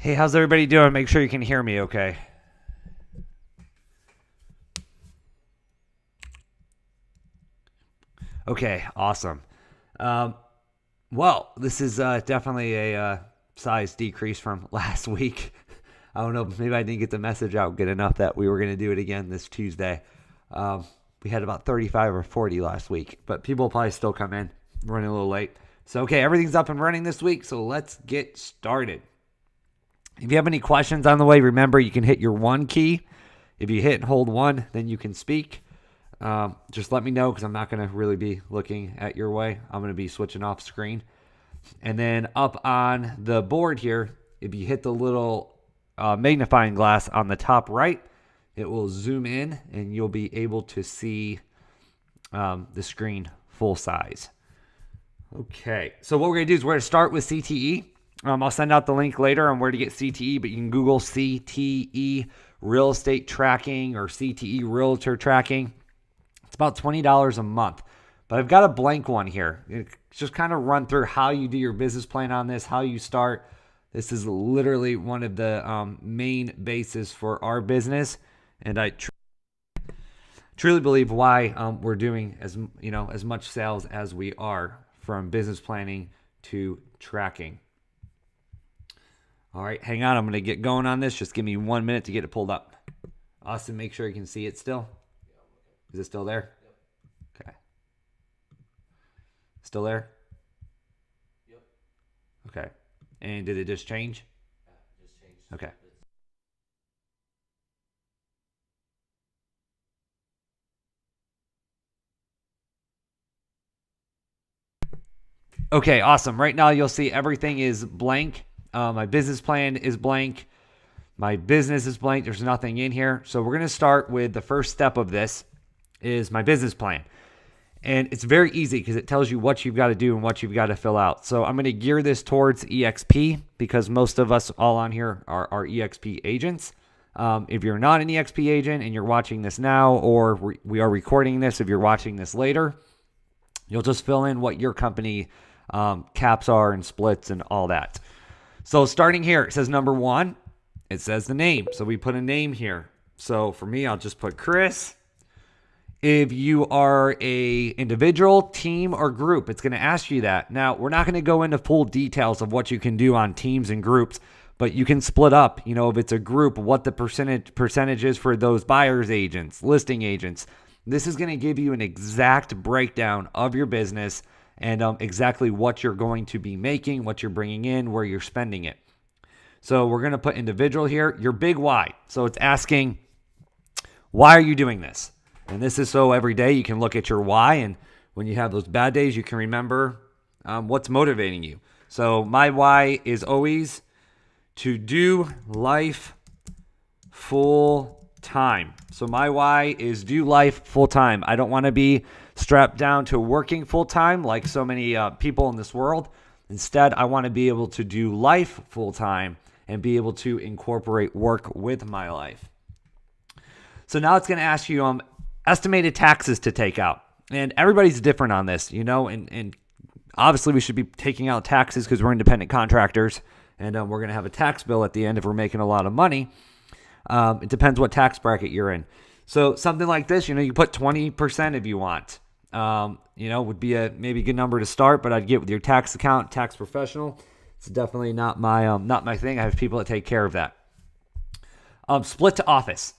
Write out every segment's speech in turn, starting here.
Hey, how's everybody doing? Make sure you can hear me okay. Okay, awesome. Um, well, this is definitely a size decrease from last week. I don't know, maybe I didn't get the message out good enough that we were going to do it again this Tuesday. Um, we had about 35 or 40 last week, but people will probably still come in. We're running a little late. So, okay, everything's up and running this week, so let's get started. If you have any questions on the way, remember you can hit your one key. If you hit and hold one, then you can speak. Just let me know because I'm not going to really be looking at your way. I'm going to be switching off screen. And then up on the board here, if you hit the little magnifying glass on the top right, it will zoom in and you'll be able to see the screen full size. Okay, so what we're going to do is we're going to start with CTE. I'll send out the link later on where to get CTE, but you can Google CTE real estate tracking or CTE realtor tracking. It's about $20 a month, but I've got a blank one here. Just kind of run through how you do your business plan on this, how you start. This is literally one of the main bases for our business, and I truly believe why we're doing as much sales as we are, from business planning to tracking. All right, hang on. I'm going to get going on this. Just give me 1 minute to get it pulled up. Austin, make sure you can see it still. Is it still there? Yep. Okay. Still there? Yep. Okay. And did it just change? Yeah, just changed. Okay. Okay, awesome. Right now you'll see everything is blank. My business plan is blank. My business is blank. There's nothing in here. So we're going to start with the first step of this is my business plan. And it's very easy because it tells you what you've got to do and what you've got to fill out. So I'm going to gear this towards EXP because most of us all on here are EXP agents. If you're not an EXP agent and you're watching this now, or we are recording this, if you're watching this later, you'll just fill in what your company caps are and splits and all that. So starting here, it says number 1, it says the name. So we put a name here. So for me, I'll just put Chris. If you are a individual, team, or group, it's going to ask you that. Now, we're not going to go into full details of what you can do on teams and groups, but you can split up, if it's a group, what the percentage is for those buyers agents, listing agents. This is going to give you an exact breakdown of your business and exactly what you're going to be making, what you're bringing in, where you're spending it. So we're going to put individual here, your big why. So it's asking, why are you doing this? And this is so every day you can look at your why, and when you have those bad days, you can remember what's motivating you. So my why is always to do life full time. So my why is do life full time. I don't want to be strapped down to working full time like so many people in this world. Instead, I want to be able to do life full time and be able to incorporate work with my life. So now it's going to ask you estimated taxes to take out. And everybody's different on this, and obviously we should be taking out taxes because we're independent contractors, and we're going to have a tax bill at the end if we're making a lot of money. It depends what tax bracket you're in. So something like this, you put 20% if you want. Would be a maybe good number to start, but I'd get with your tax account, tax professional. It's definitely not my thing. I have people that take care of that. Split to office.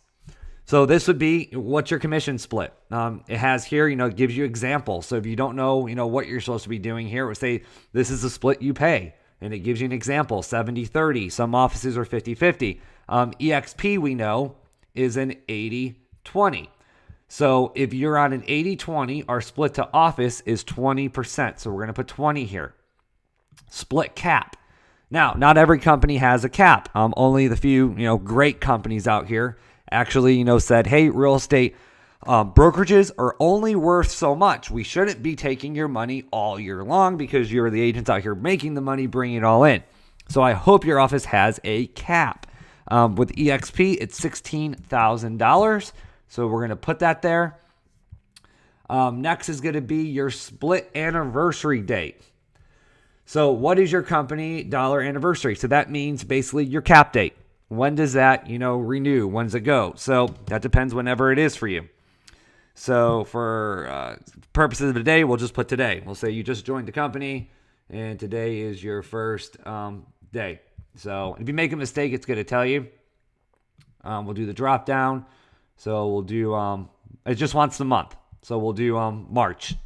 So this would be what's your commission split. It has here, it gives you examples. So if you don't know, what you're supposed to be doing here, it would say this is the split you pay. And it gives you an example, 70-30. Some offices are 50-50. EXP, we know, is an 80-20. So if you're on an 80-20, our split to office is 20%. So we're going to put 20 here. Split cap. Now, not every company has a cap. Only the few, great companies out here actually, said, hey, real estate brokerages are only worth so much. We shouldn't be taking your money all year long because you're the agents out here making the money, bringing it all in. So I hope your office has a cap. With EXP, it's $16,000. So we're going to put that there. Next is going to be your split anniversary date. So what is your company dollar anniversary? So that means basically your cap date. When does that, renew? When does it go? So that depends whenever it is for you. So for purposes of today, we'll just put today. We'll say you just joined the company and today is your first day. So if you make a mistake, it's going to tell you. We'll do the drop down. So we'll do, it just wants the month. So we'll do March.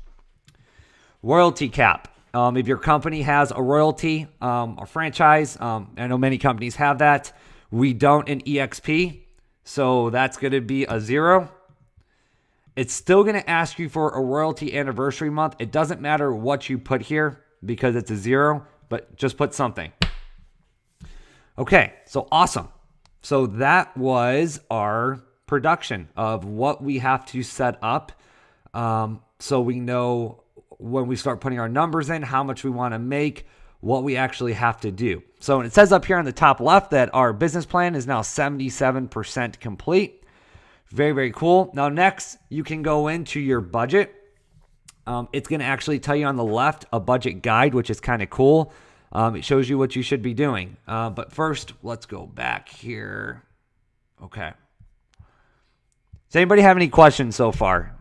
Royalty cap. If your company has a royalty or franchise, I know many companies have that. We don't in EXP. So that's going to be a 0. It's still going to ask you for a royalty anniversary month. It doesn't matter what you put here because it's a 0, but just put something. Okay, so awesome. So that was our production of what we have to set up so we know when we start putting our numbers in, how much we want to make, what we actually have to do. So it says up here on the top left that our business plan is now 77% complete. Very, very cool. Now, next, you can go into your budget. It's going to actually tell you on the left a budget guide, which is kind of cool. It shows you what you should be doing. But first, let's go back here. Okay. Does anybody have any questions so far?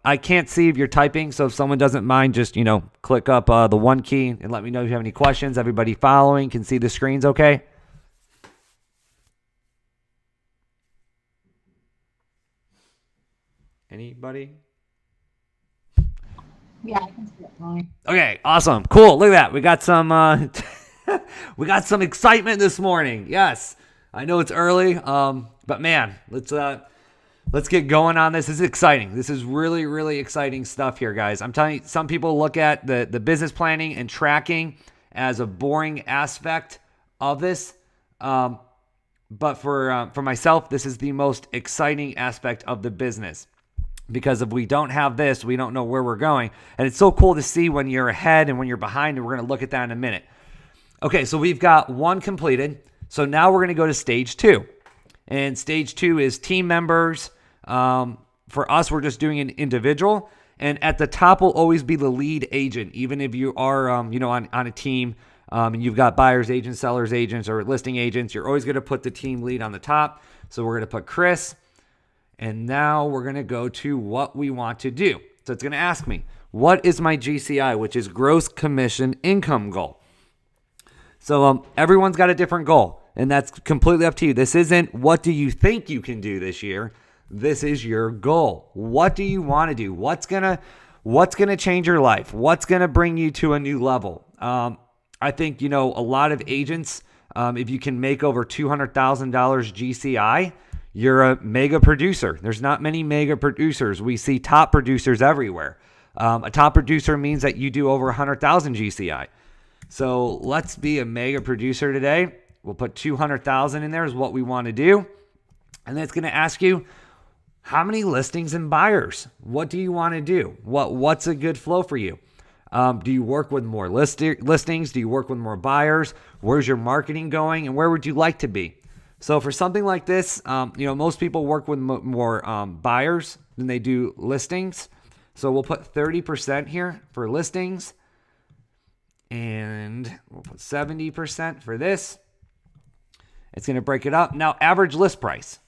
I can't see if you're typing, so if someone doesn't mind, just, click up the 1 key and let me know if you have any questions. Everybody following can see the screens okay? Anybody? Yeah, I can see it fine. Okay, awesome. Cool. Look at that. We got some we got some excitement this morning. Yes. I know it's early, but man, let's get going on this. This is exciting. This is really, really exciting stuff here, guys. I'm telling you, some people look at the business planning and tracking as a boring aspect of this. But for myself, this is the most exciting aspect of the business. Because if we don't have this, we don't know where we're going. And it's so cool to see when you're ahead and when you're behind, and we're going to look at that in a minute. Okay, so we've got 1 completed. So now we're going to go to stage 2. And stage 2 is team members. For us, we're just doing an individual. And at the top will always be the lead agent, even if you are on a team and you've got buyers agents, sellers agents, or listing agents. You're always going to put the team lead on the top. So we're going to put Chris. And now we're going to go to what we want to do. So it's going to ask me, what is my GCI, which is gross commission income goal? So everyone's got a different goal, and that's completely up to you. This isn't what do you think you can do this year. This is your goal. What do you want to do? What's gonna change your life? What's gonna bring you to a new level? I think a lot of agents, if you can make over $200,000 GCI, you're a mega producer. There's not many mega producers. We see top producers everywhere. A top producer means that you do over 100,000 GCI. So let's be a mega producer today. We'll put 200,000 in there is what we want to do. And then it's going to ask you, how many listings and buyers? What do you want to do? What's a good flow for you? Do you work with more listings? Do you work with more buyers? Where's your marketing going? And where would you like to be? So for something like this, most people work with more buyers than they do listings. So we'll put 30% here for listings. And we'll put 70% for this. It's going to break it up. Now, average list price.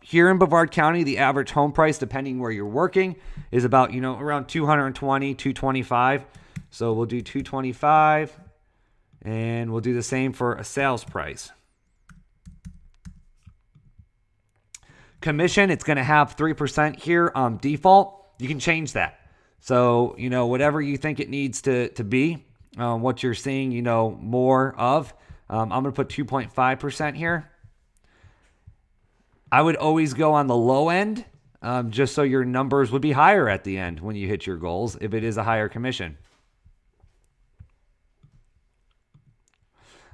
Here in Brevard County, the average home price, depending where you're working, is about, around 220, 225. So we'll do 225. And we'll do the same for a sales price. Commission, it's going to have 3% here default. You can change that. So, whatever you think it needs to be, what you're seeing, more of. I'm going to put 2.5% here. I would always go on the low end just so your numbers would be higher at the end when you hit your goals if it is a higher commission.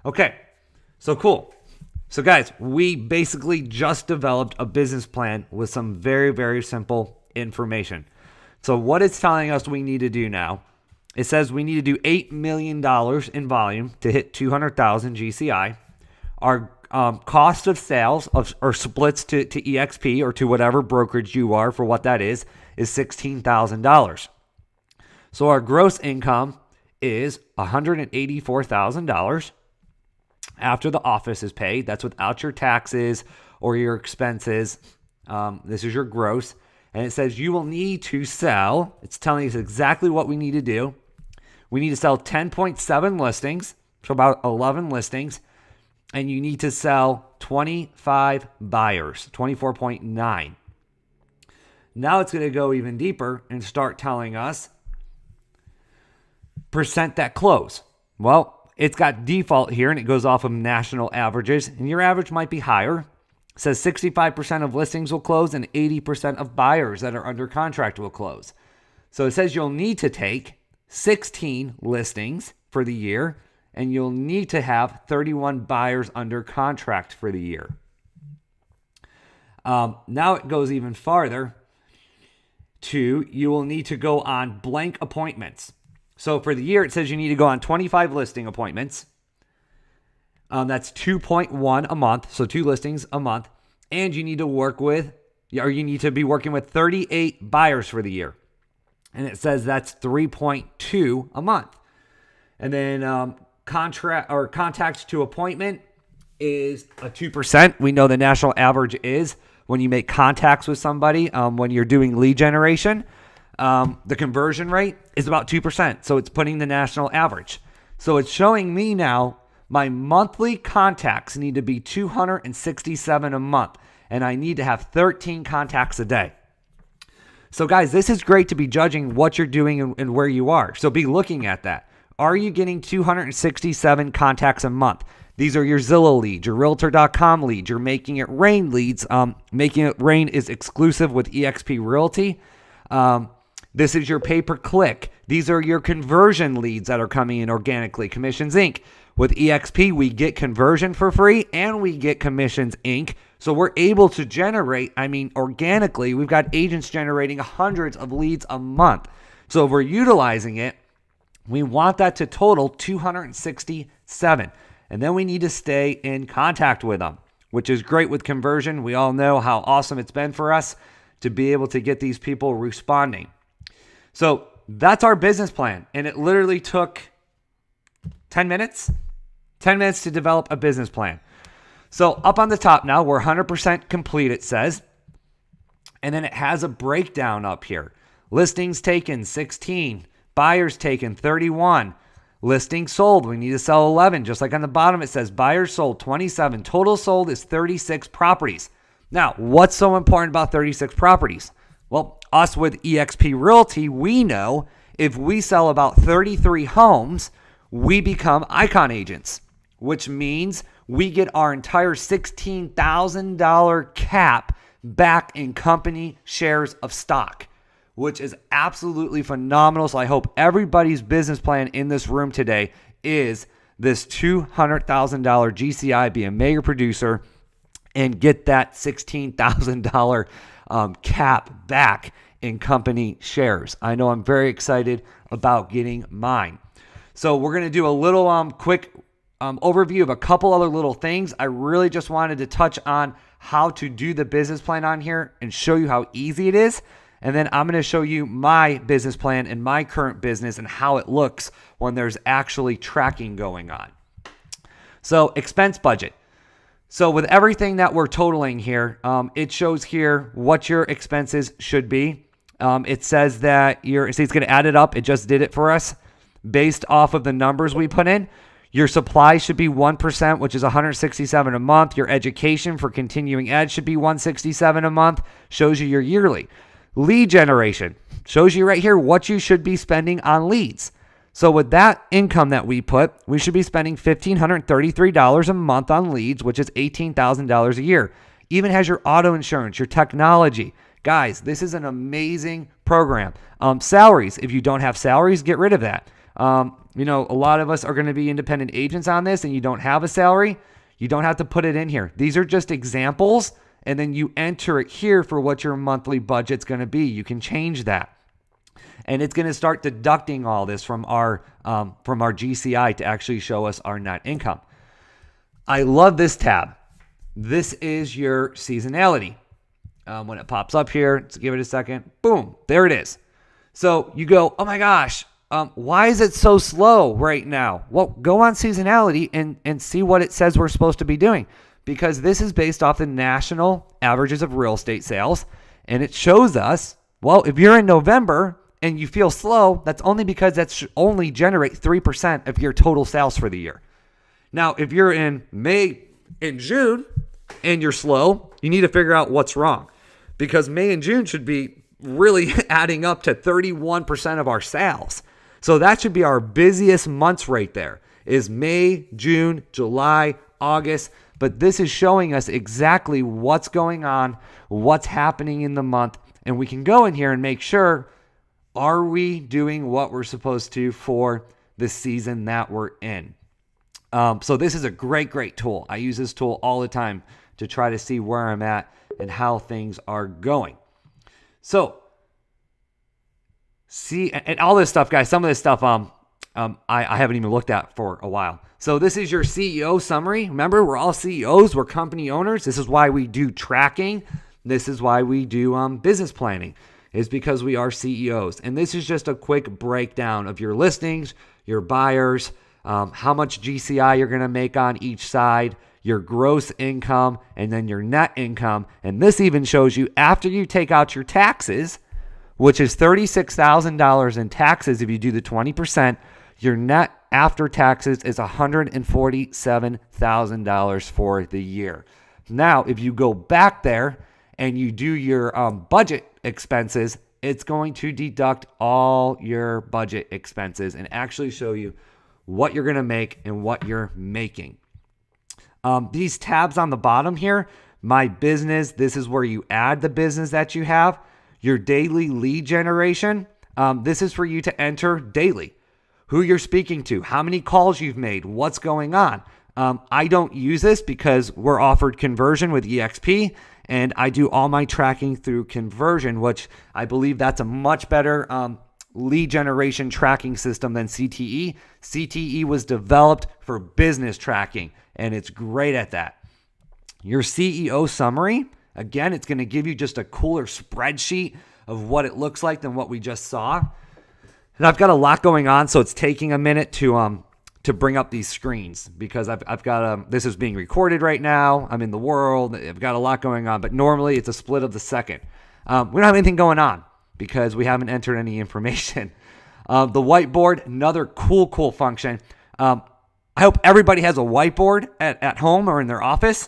Okay, so cool. So guys, we basically just developed a business plan with some very, very simple information. So what it's telling us we need to do now, it says we need to do $8 million in volume to hit 200,000 GCI. Our cost of sales or splits to EXP or to whatever brokerage you are for what that is $16,000. So our gross income is $184,000 after the office is paid. That's without your taxes or your expenses. This is your gross. And it says you will need to sell. It's telling us exactly what we need to do. We need to sell 10.7 listings, so about 11 listings. And you need to sell 25 buyers, 24.9. Now it's going to go even deeper and start telling us percent that close. Well, it's got default here and it goes off of national averages, and your average might be higher. It says 65% of listings will close and 80% of buyers that are under contract will close. So it says you'll need to take 16 listings for the year, and you'll need to have 31 buyers under contract for the year. Now it goes even farther to you will need to go on blank appointments. So for the year, it says you need to go on 25 listing appointments. That's 2.1 a month, so 2 listings a month. And you need to you need to be working with 38 buyers for the year. And it says that's 3.2 a month. And then contact to appointment is a 2%. We know the national average is when you make contacts with somebody, when you're doing lead generation, the conversion rate is about 2%. So it's putting the national average. So it's showing me now my monthly contacts need to be 267 a month, and I need to have 13 contacts a day. So guys, this is great to be judging what you're doing and where you are. So be looking at that. Are you getting 267 contacts a month? These are your Zillow leads, your Realtor.com leads, your Making It Rain leads. Making It Rain is exclusive with eXp Realty. This is your pay-per-click. These are your conversion leads that are coming in organically. Commissions Inc. With eXp, we get conversion for free and we get Commissions Inc. So we're able to generate, organically, we've got agents generating hundreds of leads a month. So if we're utilizing it, we want that to total 267. And then we need to stay in contact with them, which is great with conversion. We all know how awesome it's been for us to be able to get these people responding. So that's our business plan. And it literally took 10 minutes to develop a business plan. So up on the top now, we're 100% complete, it says. And then it has a breakdown up here. Listings taken, 16. Buyers taken, 31. Listings sold, we need to sell 11. Just like on the bottom, it says buyers sold, 27. Total sold is 36 properties. Now, what's so important about 36 properties? Well, us with eXp Realty, we know if we sell about 33 homes, we become icon agents, which means we get our entire $16,000 cap back in company shares of stock, which is absolutely phenomenal. So I hope everybody's business plan in this room today is this $200,000 GCI, be a mega producer, and get that $16,000 cap back in company shares. I know I'm very excited about getting mine. So we're going to do a little quick overview of a couple other little things. I really just wanted to touch on how to do the business plan on here and show you how easy it is. And then I'm going to show you my business plan and my current business and how it looks when there's actually tracking going on. So expense budget. So with everything that we're totaling here, it shows here what your expenses should be. It says that it's going to add it up. It just did it for us based off of the numbers we put in. Your supply should be 1%, which is $167 a month. Your education for continuing ed should be $167 a month. Shows you your yearly. Lead generation shows you right here what you should be spending on leads. So with that income that we put, we should be spending $1,533 a month on leads, which is $18,000 a year. Even has your auto insurance, your technology. Guys, this is an amazing program. Salaries, if you don't have salaries, get rid of that. A lot of us are going to be independent agents on this and you don't have a salary. You don't have to put it in here. These are just examples. And then you enter it here for what your monthly budget's going to be. You can change that. And it's going to start deducting all this from our GCI to actually show us our net income. I love this tab. This is your seasonality. When it pops up here, let's give it a second. Boom, there it is. So you go, oh my gosh, why is it so slow right now? Well, go on seasonality and see what it says we're supposed to be doing, because this is based off the national averages of real estate sales. And it shows us, well, if you're in November and you feel slow, that's only because that's only generate 3% of your total sales for the year. Now, if you're in May and June and you're slow, you need to figure out what's wrong, because May and June should be really adding up to 31% of our sales. So that should be our busiest months right there, is May, June, July, August. But this is showing us exactly what's going on, what's happening in the month. And we can go in here and make sure, are we doing what we're supposed to for the season that we're in? So this is a great tool. I use this tool all the time to try to see where I'm at and how things are going. So, see, and all this stuff, guys, some of this stuff I haven't even looked at for a while. So this is your CEO summary. Remember, we're all CEOs. We're company owners. This is why we do tracking. This is why we do business planning, is because we are CEOs. And this is just a quick breakdown of your listings, your buyers, how much GCI you're going to make on each side, your gross income, and then your net income. And this even shows you after you take out your taxes, which is $36,000 in taxes if you do the 20%, your net after taxes is $147,000 for the year. Now, if you go back there and you do your budget expenses, it's going to deduct all your budget expenses and actually show you what you're going to make and what you're making. These tabs on the bottom here, my business, this is where you add the business that you have. Your daily lead generation, this is for you to enter daily. Who you're speaking to, how many calls you've made, what's going on. I don't use this because we're offered conversion with EXP, and I do all my tracking through conversion, which I believe that's a much better lead generation tracking system than CTE. CTE was developed for business tracking, and it's great at that. Your CEO summary, again, it's going to give you just a cooler spreadsheet of what it looks like than what we just saw. And I've got a lot going on, so it's taking a minute to bring up these screens, because I've got this is being recorded right now. I'm in the world. I've got a lot going on, but normally it's a split of the second. We don't have anything going on because we haven't entered any information. The whiteboard, another cool function. I hope everybody has a whiteboard at home or in their office.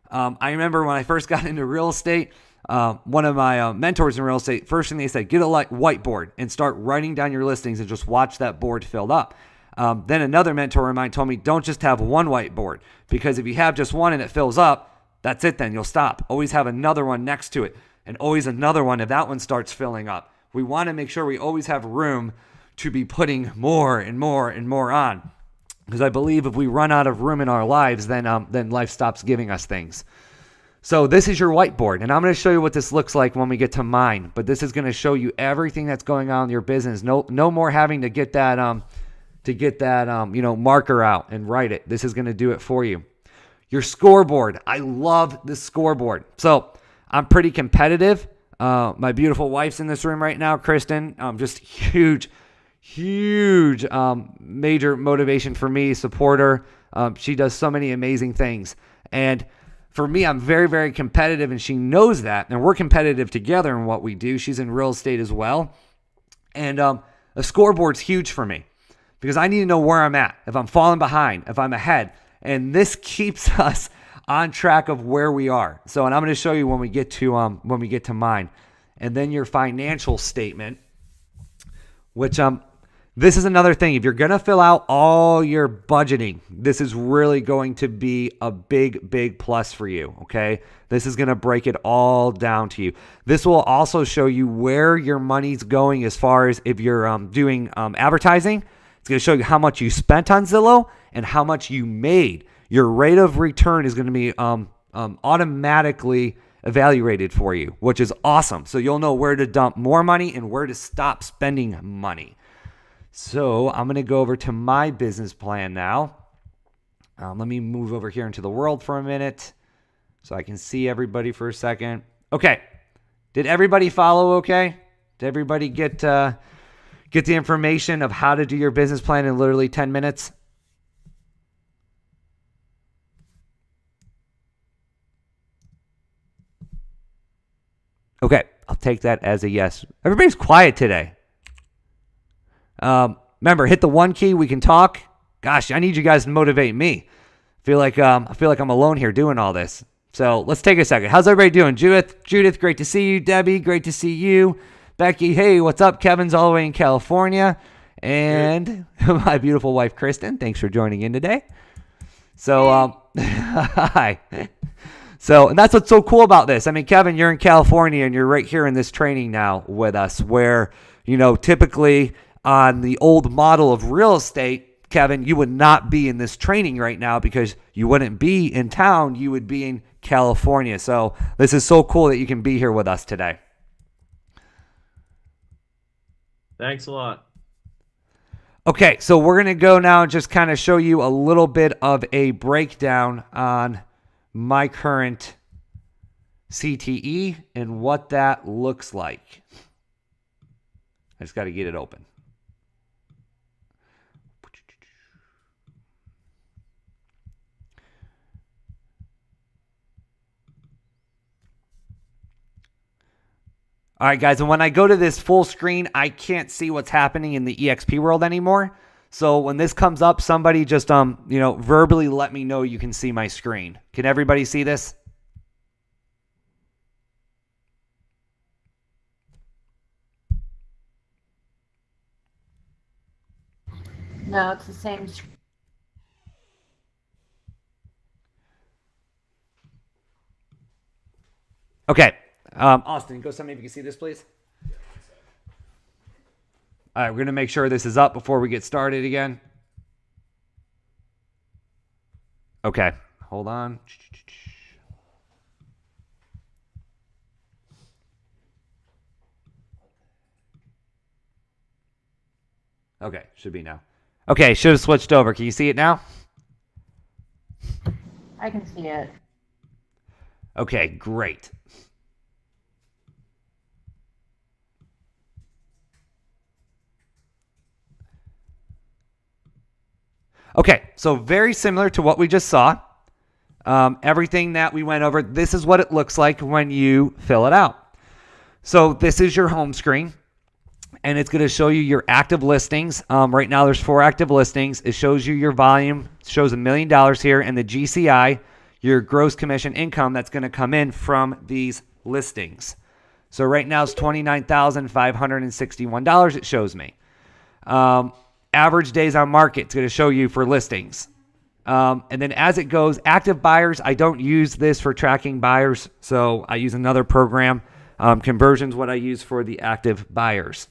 I remember when I first got into real estate, one of my mentors in real estate, first thing they said, get a whiteboard and start writing down your listings and just watch that board fill up. Then another mentor of mine told me, don't just have one whiteboard, because if you have just one and it fills up, that's it then, you'll stop. Always have another one next to it, and always another one if that one starts filling up. We want to make sure we always have room to be putting more and more and more on, because I believe if we run out of room in our lives, then life stops giving us things. So this is your whiteboard, and I'm going to show you what this looks like when we get to mine. But this is going to show you everything that's going on in your business. No more having to get that marker out and write it. This is going to do it for you. Your scoreboard. I love this scoreboard. So I'm pretty competitive. My beautiful wife's in this room right now, Kristen. Just huge major motivation for me, supporter. She does so many amazing things. And for me, I'm very competitive, and she knows that. And we're competitive together in what we do. She's in real estate as well. And a scoreboard's huge for me, because I need to know where I'm at, if I'm falling behind, if I'm ahead. And this keeps us on track of where we are. So, and I'm going to show you when we get to mine. And then your financial statement, which this is another thing. If you're going to fill out all your budgeting, this is really going to be a big plus for you, okay? This is going to break it all down to you. This will also show you where your money's going as far as if you're doing advertising. It's going to show you how much you spent on Zillow and how much you made. Your rate of return is going to be automatically evaluated for you, which is awesome. So you'll know where to dump more money and where to stop spending money. So I'm going to go over to my business plan now. Let me move over here into the world for a minute so I can see everybody for a second. Okay. Did everybody follow okay? Did everybody get get the information of how to do your business plan in literally 10 minutes? Okay, I'll take that as a yes. Everybody's quiet today. Remember, hit the 1 key. We can talk. Gosh, I need you guys to motivate me. I feel like I'm alone here doing all this. So let's take a second. How's everybody doing? Judith, great to see you. Debbie, great to see you. Becky, hey, what's up? Kevin's all the way in California. And my beautiful wife, Kristen, thanks for joining in today. So, hi. So, and that's what's so cool about this. I mean, Kevin, you're in California and you're right here in this training now with us where, typically on the old model of real estate, Kevin, you would not be in this training right now because you wouldn't be in town. You would be in California. So this is so cool that you can be here with us today. Thanks a lot. Okay, so we're going to go now and just kind of show you a little bit of a breakdown on my current CTE and what that looks like. I just got to get it open. All right, guys, and when I go to this full screen, I can't see what's happening in the EXP world anymore. So when this comes up, somebody just verbally let me know you can see my screen. Can everybody see this? No, it's the same. Okay. Austin, go somebody if you can see this, please. All right, we're going to make sure this is up before we get started again. Okay, hold on. Okay, should be now. Okay, should have switched over. Can you see it now? I can see it. Okay, great. Okay, so very similar to what we just saw. Everything that we went over, this is what it looks like when you fill it out. So this is your home screen, and it's going to show you your active listings. Right now there's 4 active listings. It shows you your volume, it shows $1 million here, and the GCI, your gross commission income that's going to come in from these listings. So right now it's $29,561 it shows me. Average days on market, it's going to show you for listings. And then as it goes, active buyers, I don't use this for tracking buyers, so I use another program. Conversions, what I use for the active buyers.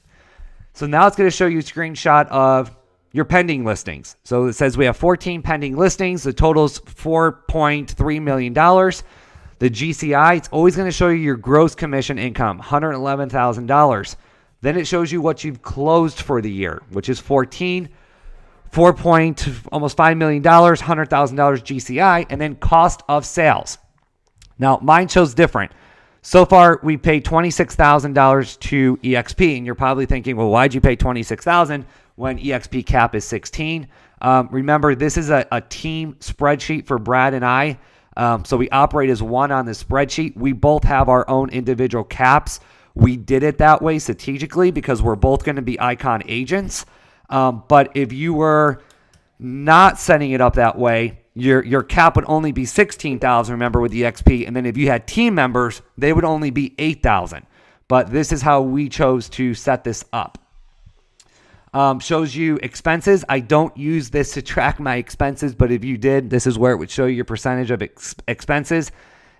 So now it's going to show you a screenshot of your pending listings. So it says we have 14 pending listings. The total's $4.3 million. The GCI, it's always going to show you your gross commission income, $111,000. Then it shows you what you've closed for the year, which is almost $5 million, $100,000 GCI, and then cost of sales. Now, mine shows different. So far, we paid $26,000 to EXP, and you're probably thinking, well, why'd you pay $26,000 when EXP cap is 16? Remember, this is a team spreadsheet for Brad and I, so we operate as one on this spreadsheet. We both have our own individual caps. We did it that way strategically because we're both going to be Icon agents. But if you were not setting it up that way, your cap would only be $16,000, remember, with the EXP. And then if you had team members, they would only be $8,000. But this is how we chose to set this up. Shows you expenses. I don't use this to track my expenses, but if you did, this is where it would show you your percentage of expenses.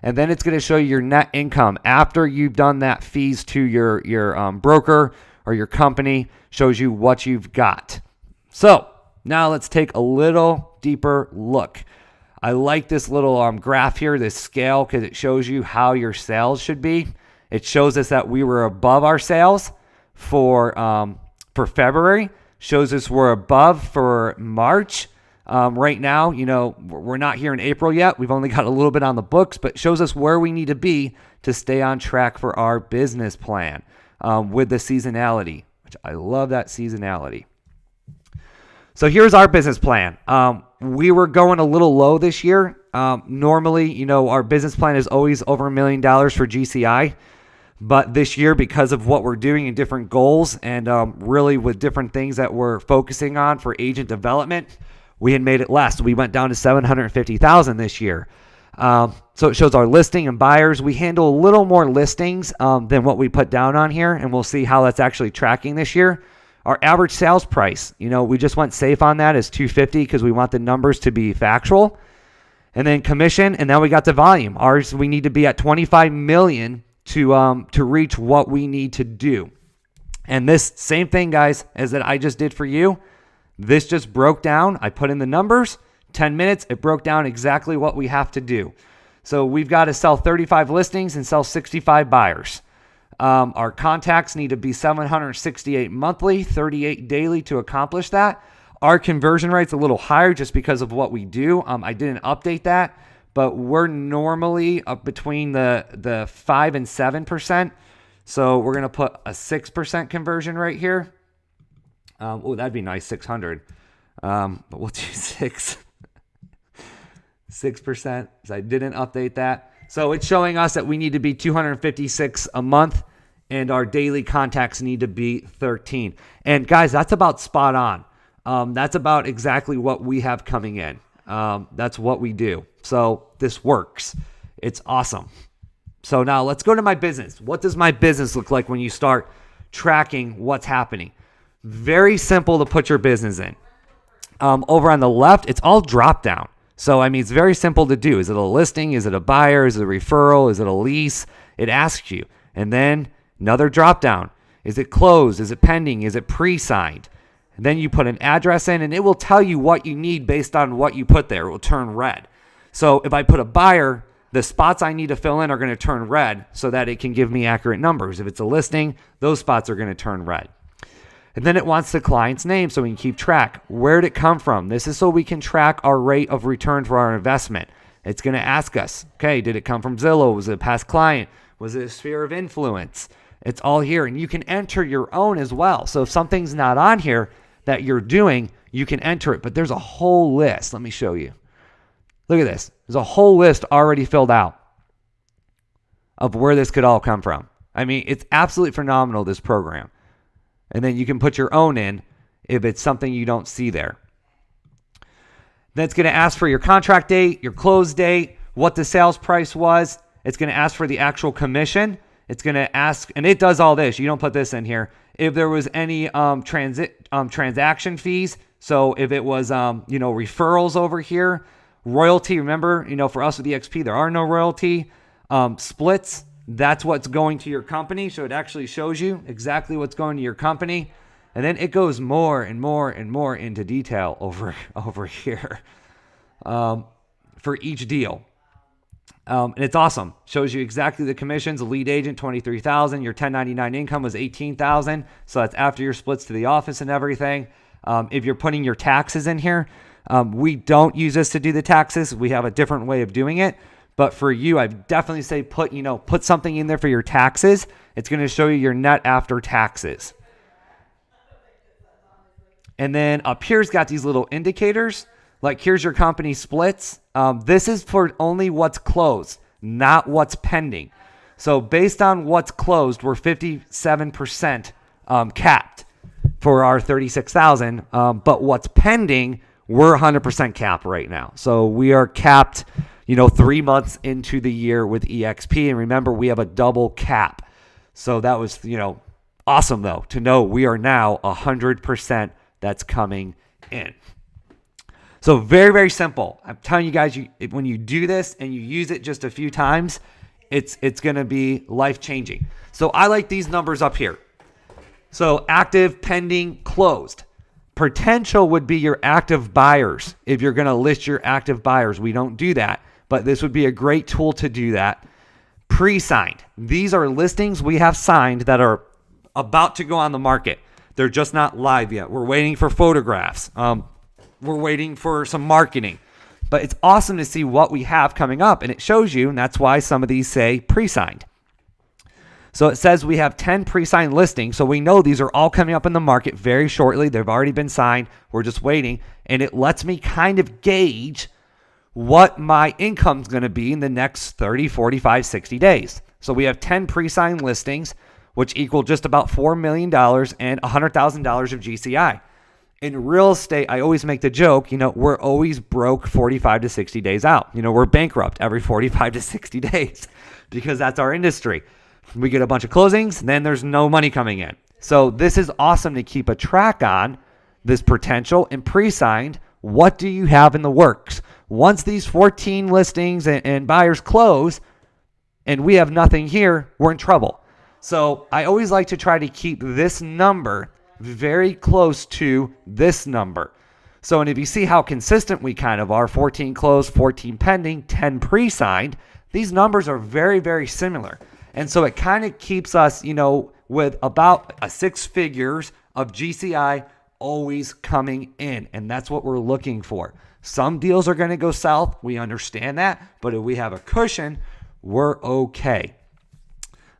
And then it's going to show you your net income after you've done that fees to your broker or your company. Shows you what you've got. So now let's take a little deeper look. I like this little graph here, this scale, because it shows you how your sales should be. It shows us that we were above our sales for February. Shows us we're above for March. Right now, we're not here in April yet. We've only got a little bit on the books, but shows us where we need to be to stay on track for our business plan with the seasonality. which I love that seasonality. So here's our business plan. We were going a little low this year. Normally, our business plan is always over $1 million for GCI. But this year, because of what we're doing and different goals and really with different things that we're focusing on for agent development, we had made it less. We went down to $750,000 this year. So it shows our listing and buyers. We handle a little more listings than what we put down on here, and we'll see how that's actually tracking this year. Our average sales price, we just went safe on that, is $250 because we want the numbers to be factual. And then commission, and then we got the volume. Ours, we need to be at 25 million to reach what we need to do. And this same thing, guys, as that I just did for you, this just broke down. I put in the numbers, 10 minutes, it broke down exactly what we have to do. So we've got to sell 35 listings and sell 65 buyers. Our contacts need to be 768 monthly, 38 daily to accomplish that. Our conversion rate's a little higher just because of what we do. I didn't update that, but we're normally up between the 5 and 7%. So we're going to put a 6% conversion rate here. Oh, that'd be nice, 600. But we'll do 6%. So I didn't update that. So it's showing us that we need to be 256 a month, and our daily contacts need to be 13. And guys, that's about spot on. That's about exactly what we have coming in. That's what we do. So this works. It's awesome. So now let's go to my business. What does my business look like when you start tracking what's happening? Very simple to put your business in. Over on the left, it's all drop down. So, it's very simple to do. Is it a listing? Is it a buyer? Is it a referral? Is it a lease? It asks you. And then another drop down. Is it closed? Is it pending? Is it pre-signed? And then you put an address in, and it will tell you what you need based on what you put there. It will turn red. So if I put a buyer, the spots I need to fill in are going to turn red so that it can give me accurate numbers. If it's a listing, those spots are going to turn red. And then it wants the client's name so we can keep track. Where did it come from? This is so we can track our rate of return for our investment. It's going to ask us, okay, did it come from Zillow? Was it a past client? Was it a sphere of influence? It's all here. And you can enter your own as well. So if something's not on here that you're doing, you can enter it. But there's a whole list. Let me show you. Look at this. There's a whole list already filled out of where this could all come from. It's absolutely phenomenal, this program. And then you can put your own in if it's something you don't see there. Then it's going to ask for your contract date, your close date, what the sales price was. It's going to ask for the actual commission. It's going to ask, and it does all this. You don't put this in here. If there was any transaction fees. So if it was, referrals over here, royalty, remember, for us with EXP, there are no royalty. Splits, that's what's going to your company. So it actually shows you exactly what's going to your company. And then it goes more and more and more into detail over here for each deal. And it's awesome. Shows you exactly the commissions. A lead agent, $23,000. Your 1099 income was $18,000. So that's after your splits to the office and everything. If you're putting your taxes in here, we don't use this to do the taxes. We have a different way of doing it. But for you, I definitely say put something in there for your taxes. It's going to show you your net after taxes. And then up here's got these little indicators. Like here's your company splits. This is for only what's closed, not what's pending. So based on what's closed, we're 57% capped for our 36,000. But what's pending, we're 100% capped right now. So we are capped, 3 months into the year with EXP. And remember, we have a double cap. So that was, awesome though, to know we are now 100% that's coming in. So very, very simple. I'm telling you guys, when you do this and you use it just a few times, it's going to be life-changing. So I like these numbers up here. So active, pending, closed. Potential would be your active buyers. If you're going to list your active buyers, we don't do that, but this would be a great tool to do that. Pre-signed. These are listings we have signed that are about to go on the market. They're just not live yet. We're waiting for photographs. We're waiting for some marketing. But it's awesome to see what we have coming up, and it shows you, and that's why some of these say pre-signed. So it says we have 10 pre-signed listings. So we know these are all coming up in the market very shortly. They've already been signed. We're just waiting. And it lets me kind of gauge what my income's going to be in the next 30, 45, 60 days. So we have 10 pre-signed listings, which equal just about $4 million and $100,000 of GCI. In real estate, I always make the joke, we're always broke 45 to 60 days out. We're bankrupt every 45 to 60 days because that's our industry. We get a bunch of closings, then there's no money coming in. So this is awesome to keep a track on this potential and pre-signed. What do you have in the works? Once these 14 listings and buyers close and we have nothing here, we're in trouble. So I always like to try to keep this number very close to this number. So, and if you see how consistent we kind of are, 14 closed, 14 pending, 10 pre-signed, these numbers are very, very similar. And so it kind of keeps us, with about a 6 figures of GCI always coming in. And that's what we're looking for. Some deals are going to go south. We understand that. But if we have a cushion, we're okay.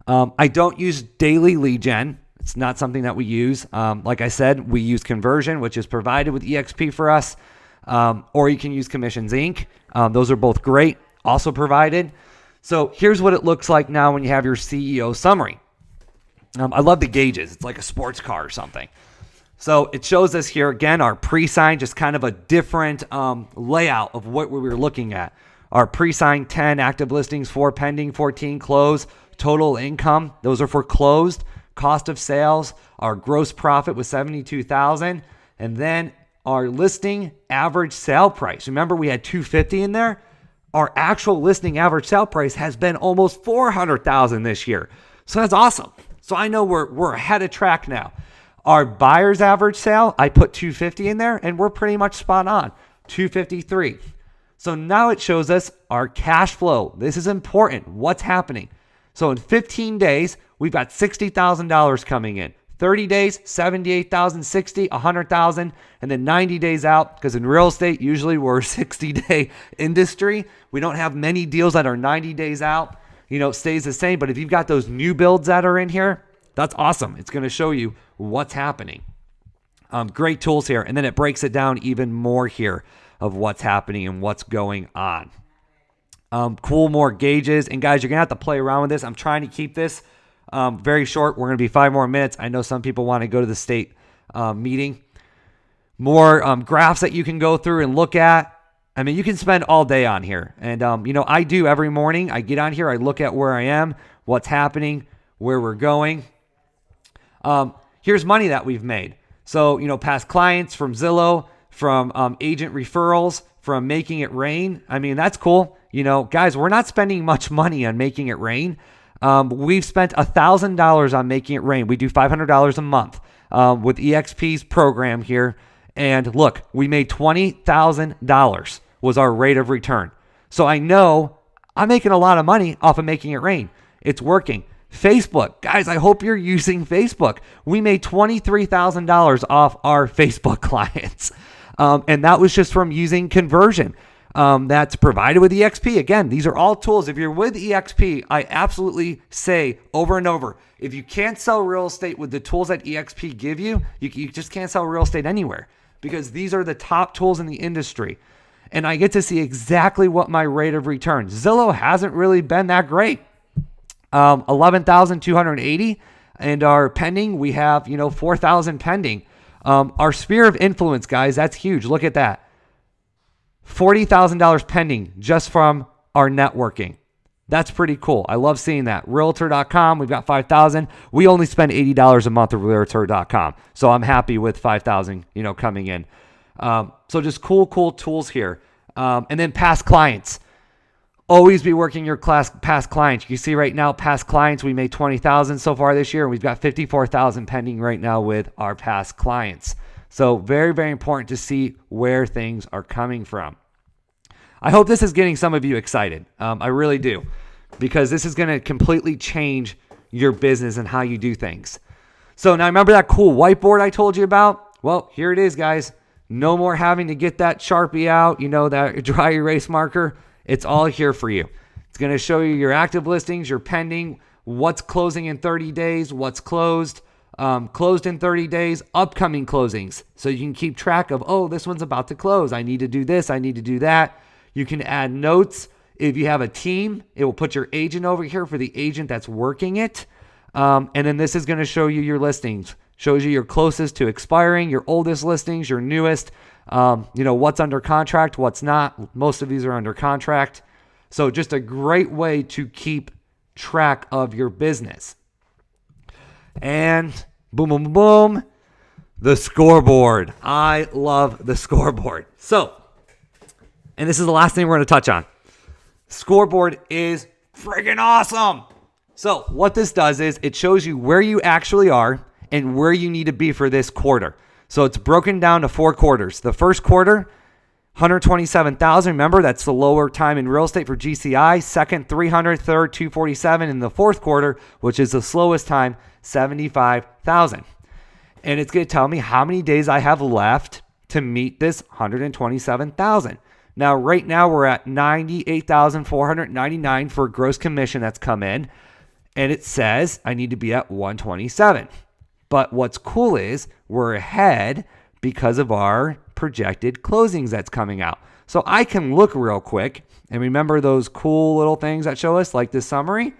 I don't use daily lead gen. It's not something that we use. Like I said, we use conversion, which is provided with EXP for us. Or you can use Commissions Inc. Those are both great, also provided. So here's what it looks like now when you have your CEO summary. I love the gauges. It's like a sports car or something. So it shows us here, again, our pre-signed, just kind of a different layout of what we were looking at. Our pre-signed 10 active listings, 4 pending, 14 closed, total income. Those are for closed. Cost of sales, our gross profit was $72,000. And then our listing average sale price. Remember, we had $250 in there. Our actual listing average sale price has been almost $400,000 this year. So that's awesome. So I know we're ahead of track now. Our buyer's average sale, I put $250 in there, and we're pretty much spot on, $253. So now it shows us our cash flow. This is important. What's happening? So in 15 days, we've got $60,000 coming in. 30 days, $78,000, $60,000, $100,000, and then 90 days out, because in real estate, usually we're a 60-day industry. We don't have many deals that are 90 days out. It stays the same. But if you've got those new builds that are in here, that's awesome. It's going to show you what's happening. Great tools here. And then it breaks it down even more here of what's happening and what's going on. Cool, more gauges. And guys, you're going to have to play around with this. I'm trying to keep this very short. We're going to be 5 more minutes. I know some people want to go to the state meeting. More graphs that you can go through and look at. I mean, you can spend all day on here. And, I do every morning. I get on here. I look at where I am, what's happening, where we're going. Here's money that we've made. So, past clients from Zillow, from agent referrals, from Making It Rain. I mean, that's cool. Guys, we're not spending much money on Making It Rain. We've spent $1,000 on Making It Rain. We do $500 a month with EXP's program here. And look, we made $20,000 was our rate of return. So I know I'm making a lot of money off of Making It Rain. It's working. Facebook. Guys, I hope you're using Facebook. We made $23,000 off our Facebook clients. And that was just from using conversion. That's provided with EXP. Again, these are all tools. If you're with EXP, I absolutely say over and over, if you can't sell real estate with the tools that EXP give you, you just can't sell real estate anywhere, because these are the top tools in the industry. And I get to see exactly what my rate of return. Zillow hasn't really been that great. 11,280, and our pending, we have, 4,000 pending. Our sphere of influence, guys, that's huge. Look at that. $40,000 pending just from our networking. That's pretty cool. I love seeing that. Realtor.com, we've got 5,000. We only spend $80 a month at Realtor.com. So I'm happy with 5,000, coming in. So just cool tools here. And then past clients. Always be working your past clients. You can see right now, past clients, we made $20,000 so far this year. And we've got $54,000 pending right now with our past clients. So very, very important to see where things are coming from. I hope this is getting some of you excited. I really do, because this is going to completely change your business and how you do things. So now remember that cool whiteboard I told you about? Well, here it is, guys. No more having to get that Sharpie out, that dry erase marker. It's all here for you. It's going to show you your active listings, your pending, what's closing in 30 days, what's closed in 30 days, upcoming closings. So you can keep track of, oh, this one's about to close. I need to do this. I need to do that. You can add notes. If you have a team, it will put your agent over here for the agent that's working it. And then this is going to show you your listings. Shows you your closest to expiring, your oldest listings, your newest, what's under contract, what's not. Most of these are under contract. So just a great way to keep track of your business. And boom, boom, boom, boom, the scoreboard. I love the scoreboard. So, and this is the last thing we're going to touch on. Scoreboard is friggin' awesome. So what this does is it shows you where you actually are and where you need to be for this quarter. So it's broken down to 4 quarters. The first quarter, 127,000. Remember, that's the lower time in real estate for GCI. Second, 300. Third, 247. In the fourth quarter, which is the slowest time, 75,000. And it's going to tell me how many days I have left to meet this 127,000. Now, right now, we're at 98,499 for gross commission that's come in. And it says I need to be at 127. But what's cool is we're ahead because of our projected closings that's coming out. So I can look real quick and remember those cool little things that show us, like this summary.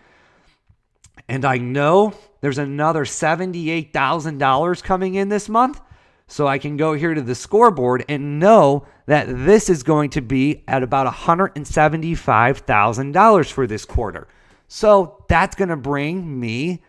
And I know there's another $78,000 coming in this month. So I can go here to the scoreboard and know that this is going to be at about $175,000 for this quarter. So that's going to bring me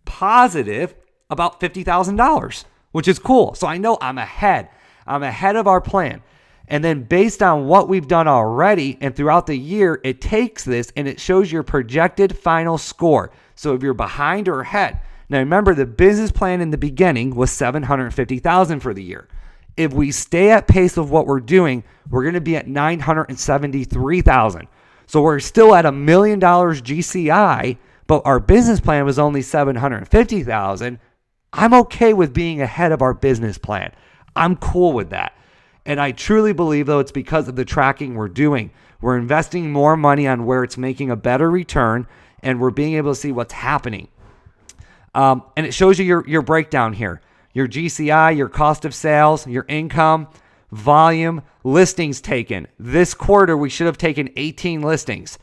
positive about $50,000, which is cool. So I know I'm ahead. I'm ahead of our plan. And then based on what we've done already and throughout the year, it takes this and it shows your projected final score. So if you're behind or ahead. Now remember, the business plan in the beginning was $750,000 for the year. If we stay at pace of what we're doing, we're going to be at $973,000. So we're still at $1 million GCI, but our business plan was only $750,000. I'm okay with being ahead of our business plan. I'm cool with that. And I truly believe, though, it's because of the tracking we're doing. We're investing more money on where it's making a better return, and we're being able to see what's happening. And it shows you your breakdown here. Your GCI, your cost of sales, your income, volume, listings taken. This quarter, we should have taken 18 listings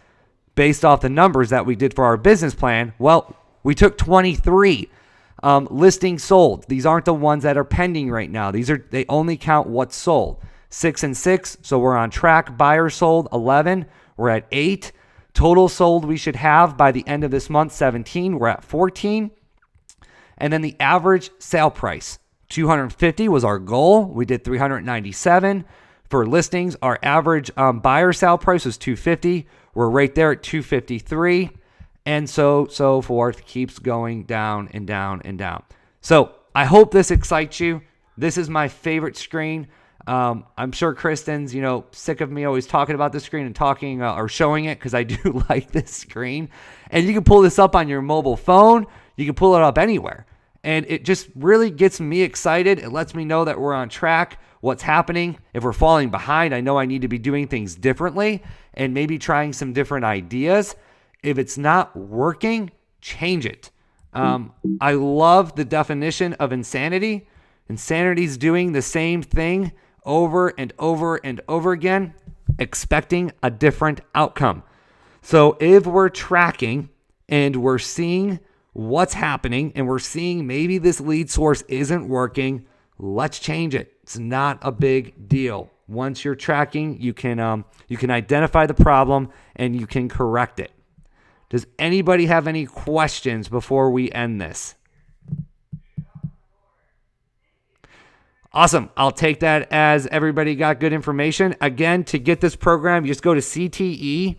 based off the numbers that we did for our business plan. Well, we took 23. Listings sold. These aren't the ones that are pending right now. They only count what's sold. 6 and 6, so we're on track. Buyers sold 11. We're at 8. Total sold we should have by the end of this month 17. We're at 14. And then the average sale price, 250 was our goal. We did 397 for listings. Our average buyer sale price was 250. We're right there at 253. And so forth, keeps going down and down and down. So I hope this excites you. This is my favorite screen. I'm sure Kristen's, sick of me always talking about the screen and talking or showing it, because I do like this screen. And you can pull this up on your mobile phone. You can pull it up anywhere. And it just really gets me excited. It lets me know that we're on track, what's happening. If we're falling behind, I know I need to be doing things differently and maybe trying some different ideas. If it's not working, change it. I love the definition of insanity. Insanity is doing the same thing over and over and over again, expecting a different outcome. So if we're tracking and we're seeing what's happening and we're seeing maybe this lead source isn't working, let's change it. It's not a big deal. Once you're tracking, you can identify the problem and you can correct it. Does anybody have any questions before we end this? Awesome. I'll take that as everybody got good information. Again, to get this program, you just go to CTE,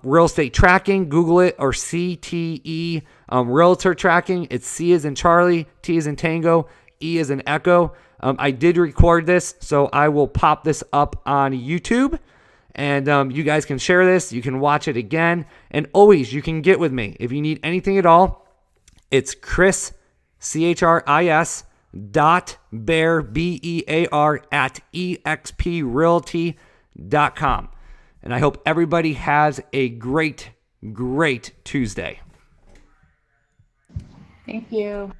Real Estate Tracking, Google it, or CTE Realtor Tracking. It's C as in Charlie, T as in Tango, E as in Echo. I did record this, so I will pop this up on YouTube. And you guys can share this. You can watch it again. And always, you can get with me. If you need anything at all, it's Chris, CHRIS, .bear, BEAR, at exprealty.com. And I hope everybody has a great, great Tuesday. Thank you.